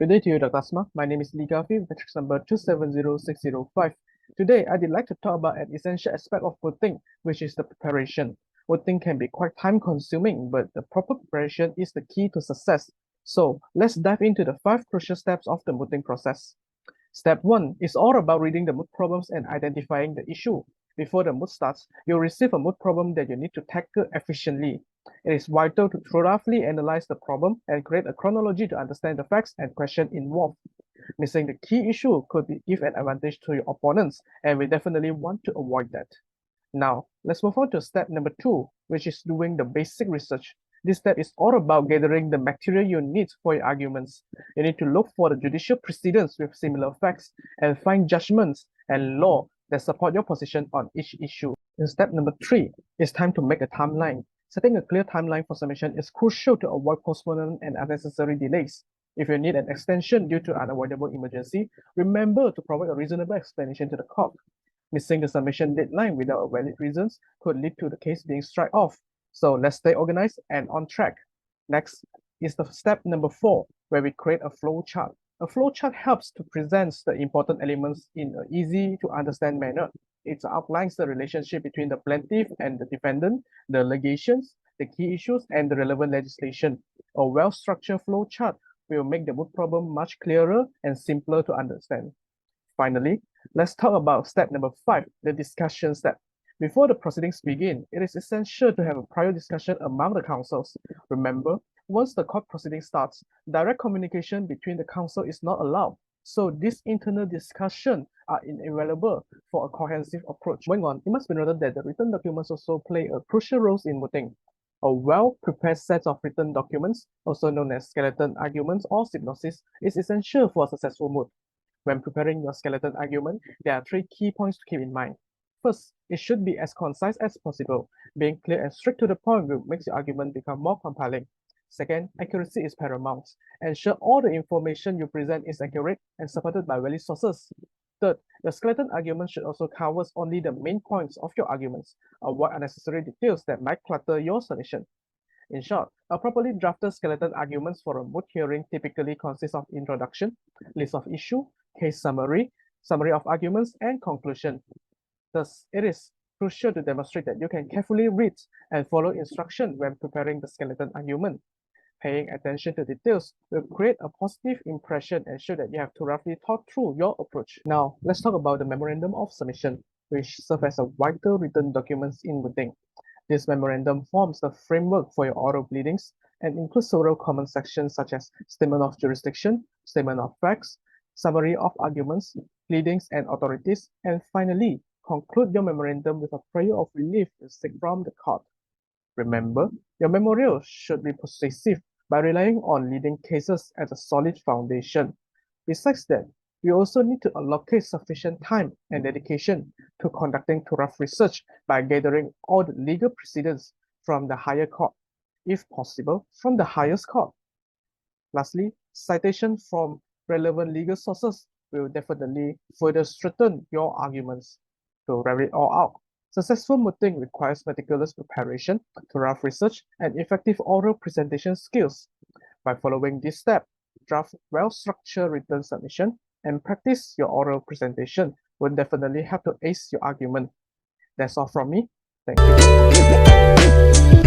Good day to you, Dr. Asma. My name is Lee Gafi, matrix number 270605. Today, I'd like to talk about an essential aspect of voting, which is the preparation. Voting can be quite time-consuming, but the proper preparation is the key to success. So, let's dive into the 5 crucial steps of the voting process. Step 1 is all about reading the mood problems and identifying the issue. Before the mood starts, you'll receive a mood problem that you need to tackle efficiently. It is vital to thoroughly analyze the problem and create a chronology to understand the facts and questions involved. Missing the key issue could give an advantage to your opponents, and we definitely want to avoid that. Now, let's move on to step number 2, which is doing the basic research. This step is all about gathering the material you need for your arguments. You need to look for the judicial precedents with similar facts and find judgments and law that support your position on each issue. In step number 3, it's time to make a timeline. Setting a clear timeline for submission is crucial to avoid postponement and unnecessary delays. If you need an extension due to unavoidable emergency, remember to provide a reasonable explanation to the court. Missing the submission deadline without valid reasons could lead to the case being struck off. So let's stay organized and on track. Next is the step number 4, where we create a flow chart. A flow chart helps to present the important elements in an easy to understand manner. It outlines the relationship between the plaintiff and the defendant, the allegations, the key issues, and the relevant legislation. A well-structured flow chart will make the mood problem much clearer and simpler to understand. Finally, let's talk about step number 5, the discussion step. Before the proceedings begin, it is essential to have a prior discussion among the counsels. Remember, once the court proceeding starts, direct communication between the counsel is not allowed. So this internal discussion are invaluable for a cohesive approach. Going on, it must be noted that the written documents also play a crucial role in voting. A well-prepared set of written documents, also known as skeleton arguments or synopsis, is essential for a successful moot. When preparing your skeleton argument, there are 3 key points to keep in mind. First, it should be as concise as possible. Being clear and straight to the point will make your argument become more compelling. Second, accuracy is paramount. Ensure all the information you present is accurate and supported by valid sources. Third, your skeleton argument should also cover only the main points of your arguments. Avoid unnecessary details that might clutter your submission. In short, a properly drafted skeleton arguments for a moot hearing typically consists of introduction, list of issue, case summary, summary of arguments, and conclusion. Thus, it is crucial to demonstrate that you can carefully read and follow instruction when preparing the skeleton argument. Paying attention to details will create a positive impression and show that you have thoroughly thought through your approach. Now, let's talk about the memorandum of submission, which serves as a vital written document in voting. This memorandum forms the framework for your oral pleadings and includes several common sections such as statement of jurisdiction, statement of facts, summary of arguments, pleadings and authorities, and finally, conclude your memorandum with a prayer of relief you seek from the court. Remember, your memorial should be persuasive by relying on leading cases as a solid foundation. Besides that, you also need to allocate sufficient time and dedication to conducting thorough research by gathering all the legal precedents from the higher court, if possible, from the highest court. Lastly, citation from relevant legal sources will definitely further strengthen your arguments. To wrap it all out, successful mooting requires meticulous preparation, thorough research, and effective oral presentation skills. By following this step, draft well-structured written submission and practice your oral presentation will definitely help to ace your argument. That's all from me. Thank you.